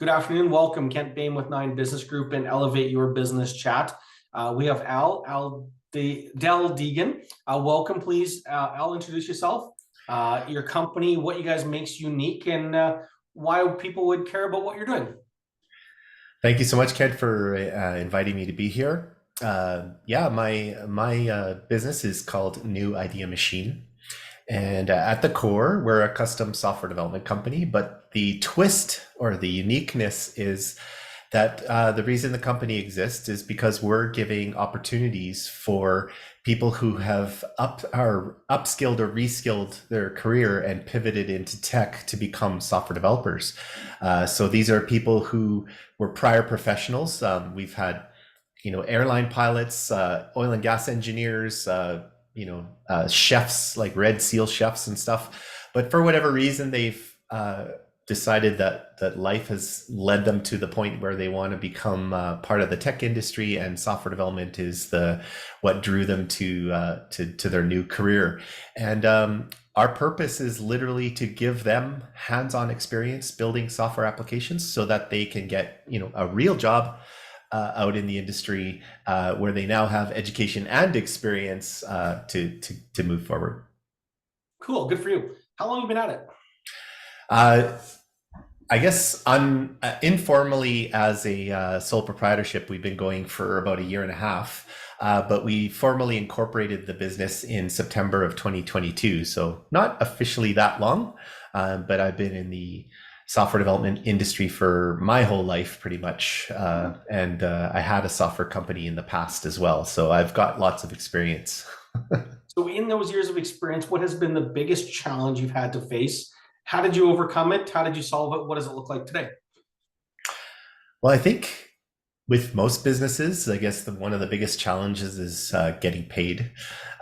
Good afternoon. Welcome, Kent Bain with Nine Business Group and Elevate Your Business Chat. We have Del Degan. Welcome, please. Al, introduce yourself, your company, what you guys makes unique, and why people would care about what you're doing. Thank you so much, Kent, for inviting me to be here. My business is called New Idea Machine, and at the core, we're a custom software development company. But the twist or the uniqueness is that the reason the company exists is because we're giving opportunities for people who have upskilled or reskilled their career and pivoted into tech to become software developers. So these are people who were prior professionals. We've had, airline pilots, oil and gas engineers, chefs like Red Seal chefs and stuff. But for whatever reason, they've decided that life has led them to the point where they want to become part of the tech industry, and software development is what drew them to their new career. And our purpose is literally to give them hands-on experience building software applications so that they can get a real job out in the industry where they now have education and experience to move forward. Cool. Good for you. How long have you been at it? I guess informally as a sole proprietorship, we've been going for about a year and a half, but we formally incorporated the business in September of 2022. So not officially that long, but I've been in the software development industry for my whole life pretty much. And I had a software company in the past as well. So I've got lots of experience. So in those years of experience, what has been the biggest challenge you've had to face? How did you overcome it? How did you solve it? What does it look like today? Well, I think with most businesses, I guess one of the biggest challenges is getting paid.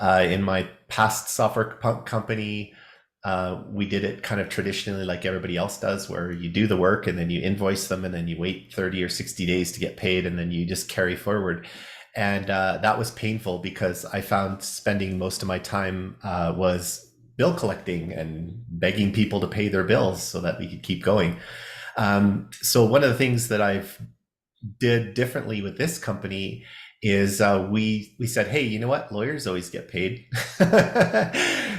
In my past software company, we did it kind of traditionally like everybody else does, where you do the work and then you invoice them and then you wait 30 or 60 days to get paid and then you just carry forward. And that was painful because I found spending most of my time was bill collecting and begging people to pay their bills so that we could keep going. So one of the things that I've did differently with this company is we said, hey, you know what? Lawyers always get paid.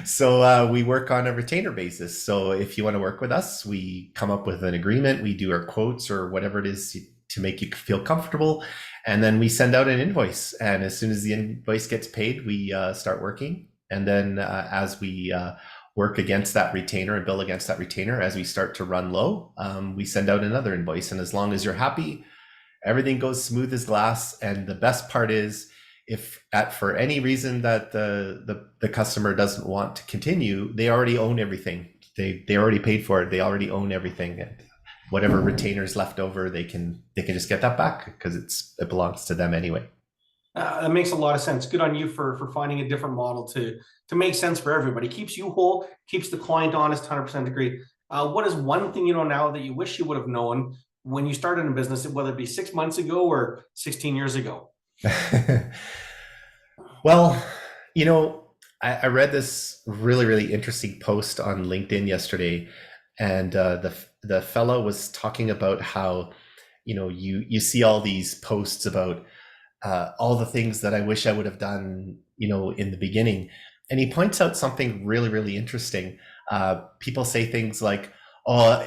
So we work on a retainer basis. So if you want to work with us, we come up with an agreement, we do our quotes or whatever it is to make you feel comfortable. And then we send out an invoice. And as soon as the invoice gets paid, we start working. And then as we work against that retainer and bill against that retainer, as we start to run low, we send out another invoice. And as long as you're happy, everything goes smooth as glass. And the best part is, if for any reason that the customer doesn't want to continue, they already own everything. They already paid for it. They already own everything. And whatever retainers left over, they can just get that back because it belongs to them anyway. That makes a lot of sense. Good on you for finding a different model to make sense for everybody. Keeps you whole, keeps the client honest. 100% agree. What is one thing you know now that you wish you would have known when you started in business, whether it be 6 months ago or 16 years ago? Well, I read this really, really interesting post on LinkedIn yesterday, and the fellow was talking about how, you see all these posts about all the things that I wish I would have done, in the beginning. And he points out something really, really interesting. People say things like, oh,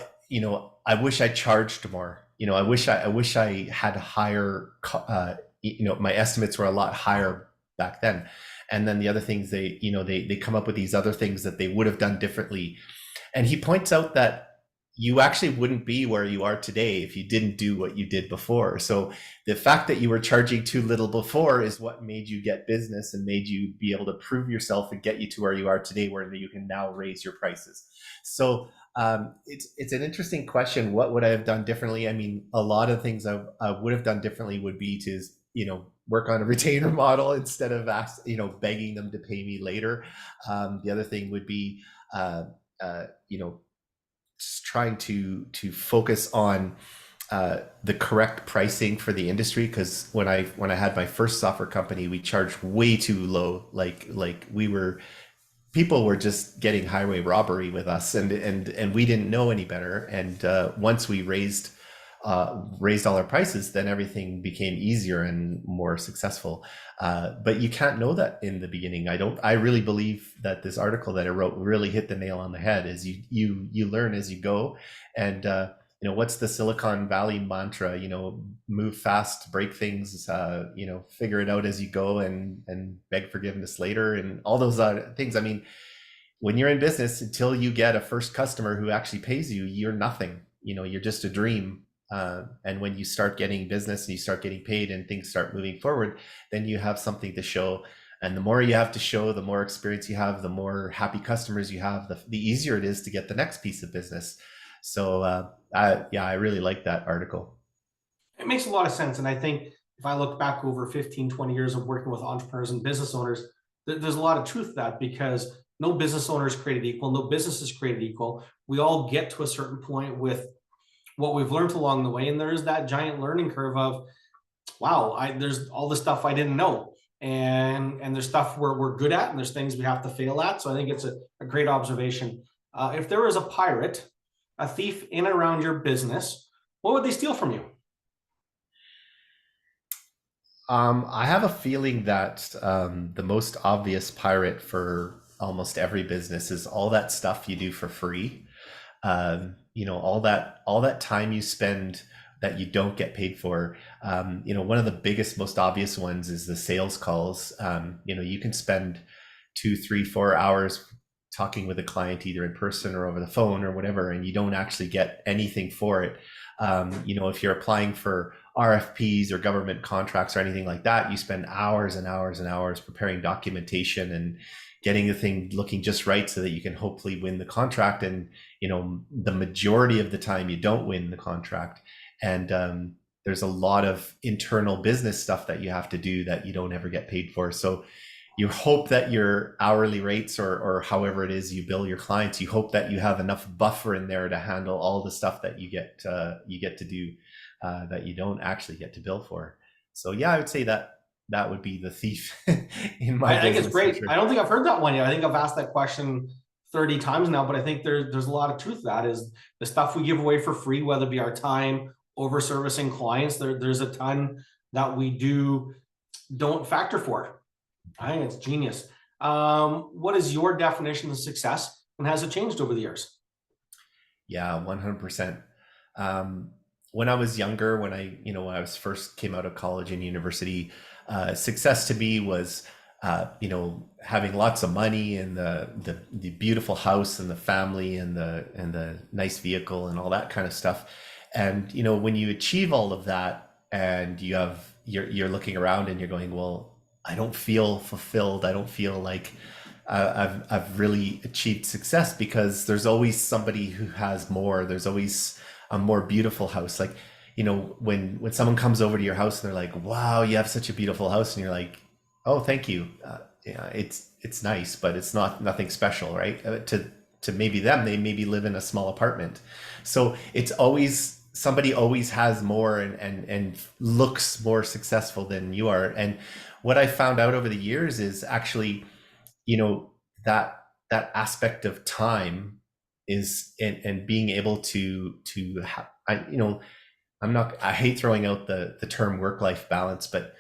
I wish I charged more. I wish I had higher, my estimates were a lot higher back then. And then the other things they come up with these other things that they would have done differently. And he points out that you actually wouldn't be where you are today if you didn't do what you did before. So the fact that you were charging too little before is what made you get business and made you be able to prove yourself and get you to where you are today, where you can now raise your prices. So it's an interesting question. What would I have done differently? I mean, a lot of things I would have done differently would be to, work on a retainer model instead of begging them to pay me later. The other thing would be, trying to focus on the correct pricing for the industry, because when I had my first software company, we charged way too low. Like people were just getting highway robbery with us, and we didn't know any better. And once we raised raised all our prices, then everything became easier and more successful. But you can't know that in the beginning. I really believe that this article that I wrote really hit the nail on the head. Is you learn as you go. And what's the Silicon Valley mantra? Move fast, break things, figure it out as you go, and beg forgiveness later, and all those things. I mean, when you're in business, until you get a first customer who actually pays you, you're nothing. You're just a dream. And when you start getting business and you start getting paid and things start moving forward, then you have something to show. And the more you have to show, the more experience you have, the more happy customers you have, the easier it is to get the next piece of business. So I really like that article. It makes a lot of sense. And I think if I look back over 15, 20 years of working with entrepreneurs and business owners, there's a lot of truth to that, because no business owner is created equal, no business is created equal. We all get to a certain point with what we've learned along the way. And there is that giant learning curve of, wow, there's all the stuff I didn't know. And there's stuff we're good at, and there's things we have to fail at. So I think it's a great observation. If there was a pirate, a thief in and around your business, what would they steal from you? I have a feeling that the most obvious pirate for almost every business is all that stuff you do for free. All that time you spend that you don't get paid for. One of the biggest, most obvious ones is the sales calls. You can spend 2, 3, 4 hours talking with a client either in person or over the phone or whatever, and you don't actually get anything for it. If you're applying for RFPs or government contracts or anything like that, you spend hours and hours and hours preparing documentation and getting the thing looking just right so that you can hopefully win the contract. And the majority of the time you don't win the contract. And there's a lot of internal business stuff that you have to do that you don't ever get paid for. So you hope that your hourly rates or however it is you bill your clients, you hope that you have enough buffer in there to handle all the stuff that you get to do that you don't actually get to bill for. So yeah, I would say that would be the thief in my I think it's business. great. Sure. I don't think I've heard that one yet. I think I've asked that question 30 times now, but I think there's a lot of truth to that. Is the stuff we give away for free, whether it be our time, over servicing clients, there's a ton that we don't factor for. I think it's genius. What is your definition of success, and has it changed over the years? Yeah, 100%. When I was younger, when I was first came out of college and university, success to me was, having lots of money and the beautiful house and the family and the nice vehicle and all that kind of stuff. And when you achieve all of that and you're looking around and you're going, well, I don't feel fulfilled. I don't feel like I've really achieved success, because there's always somebody who has more. There's always a more beautiful house. Like, when someone comes over to your house and they're like, wow, you have such a beautiful house. And you're like, oh, thank you. Yeah, it's nice, but it's nothing special, right? To maybe them, they maybe live in a small apartment. So it's always, somebody always has more and looks more successful than you are. And what I found out over the years is actually, that aspect of time is, and being able to I hate throwing out the term work-life balance, but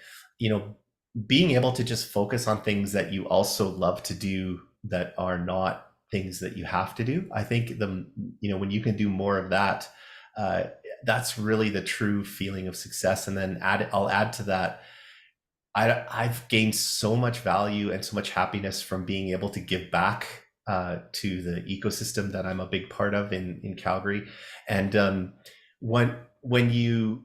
being able to just focus on things that you also love to do that are not things that you have to do. I think when you can do more of that, that's really the true feeling of success. And then I'll add to that, I've gained so much value and so much happiness from being able to give back to the ecosystem that I'm a big part of in Calgary. And when you're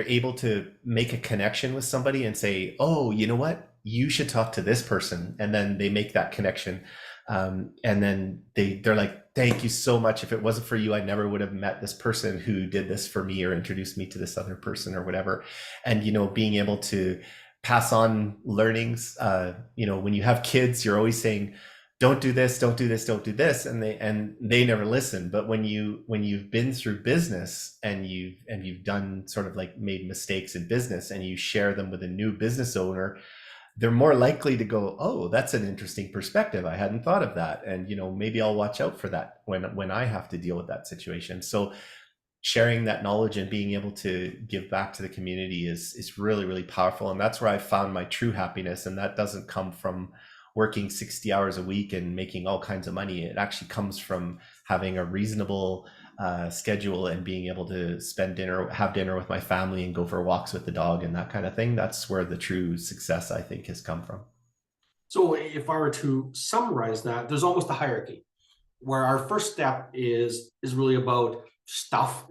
able to make a connection with somebody and say, oh, you know what, you should talk to this person, and then they make that connection, and then they're like, thank you so much. If it wasn't for you, I never would have met this person who did this for me or introduced me to this other person or whatever. And being able to pass on learnings. When you have kids, you're always saying, don't do this, don't do this, don't do this, and they never listen. But when you've been through business and you've done sort of like made mistakes in business and you share them with a new business owner, they're more likely to go, oh, that's an interesting perspective. I hadn't thought of that. And maybe I'll watch out for that when I have to deal with that situation. So sharing that knowledge and being able to give back to the community is really, really powerful. And that's where I found my true happiness. And that doesn't come from working 60 hours a week and making all kinds of money. It actually comes from having a reasonable schedule and being able to have dinner with my family and go for walks with the dog and that kind of thing. That's where the true success, I think, has come from. So if I were to summarize that, there's almost a hierarchy where our first step is really about stuff,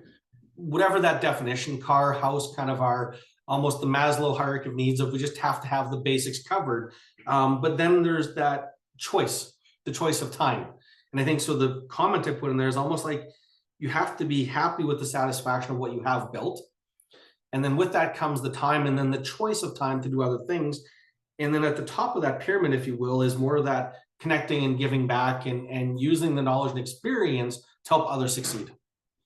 whatever that definition, car, house, kind of our almost the Maslow hierarchy of needs of we just have to have the basics covered. But then there's that choice, the choice of time. And I think so the comment I put in there is almost like you have to be happy with the satisfaction of what you have built. And then with that comes the time and then the choice of time to do other things. And then at the top of that pyramid, if you will, is more of that connecting and giving back and using the knowledge and experience to help others succeed.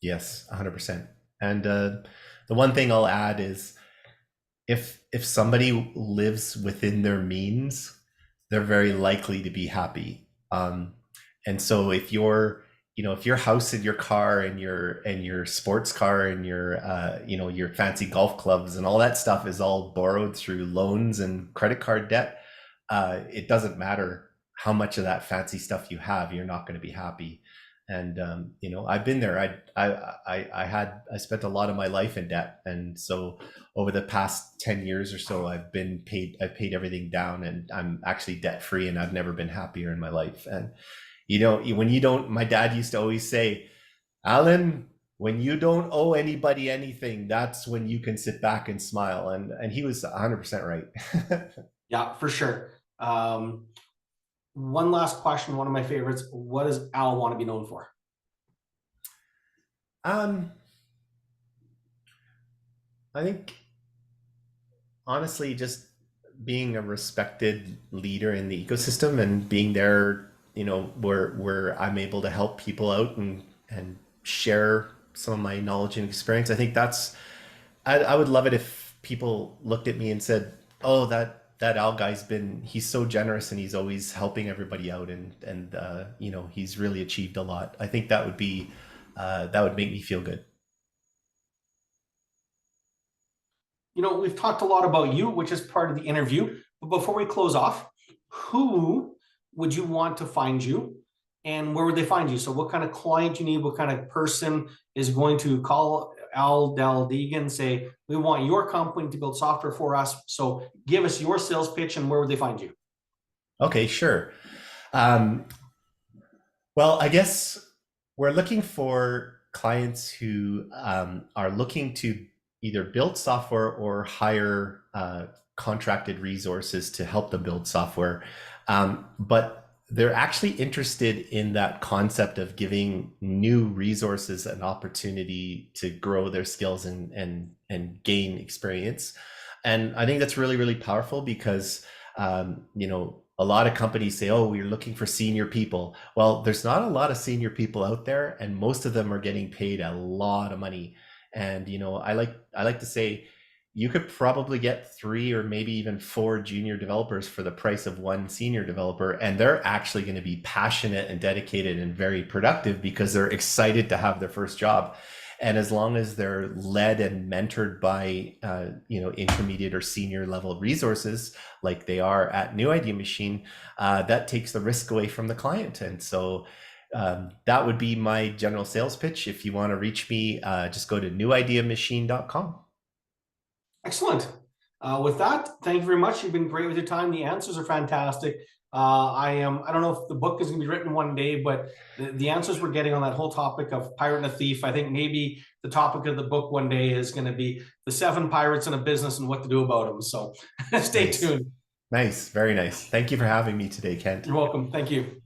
Yes, 100%. And the one thing I'll add is if somebody lives within their means, they're very likely to be happy. And so if your house and your car and your sports car and your fancy golf clubs and all that stuff is all borrowed through loans and credit card debt, it doesn't matter how much of that fancy stuff you have, you're not going to be happy. And I've been there. I spent a lot of my life in debt, and so over the past 10 years or so, I've paid everything down, and I'm actually debt free, and I've never been happier in my life. And my dad used to always say, Alan, when you don't owe anybody anything, that's when you can sit back and smile. And he was 100% right. Yeah, for sure. One last question, one of my favorites. What does Al want to be known for? I think honestly, just being a respected leader in the ecosystem and being there, where I'm able to help people out and share some of my knowledge and experience. I think I would love it if people looked at me and said, oh, that Al guy's he's so generous and he's always helping everybody out and he's really achieved a lot. I think that would make me feel good. We've talked a lot about you, which is part of the interview, but before we close off, who would you want to find you and where would they find you? So what kind of client you need, what kind of person is going to call Al Degan, say, we want your company to build software for us. So give us your sales pitch and where would they find you? Okay, sure. Well, I guess we're looking for clients who are looking to either build software or hire contracted resources to help them build software. But they're actually interested in that concept of giving new resources an opportunity to grow their skills and gain experience. And I think that's really, really powerful because, a lot of companies say, oh, we're looking for senior people. Well, there's not a lot of senior people out there, and most of them are getting paid a lot of money. And, I like to say, you could probably get 3 or maybe even 4 junior developers for the price of 1 senior developer. And they're actually going to be passionate and dedicated and very productive because they're excited to have their first job. And as long as they're led and mentored by, intermediate or senior level resources, like they are at New Idea Machine, that takes the risk away from the client. And so that would be my general sales pitch. If you want to reach me, just go to newideamachine.com. Excellent. With that, thank you very much. You've been great with your time. The answers are fantastic. I don't know if the book is going to be written one day, but the answers we're getting on that whole topic of pirate and a thief, I think maybe the topic of the book one day is going to be the 7 pirates in a business and what to do about them. So stay tuned. Nice. Very nice. Thank you for having me today, Kent. You're welcome. Thank you.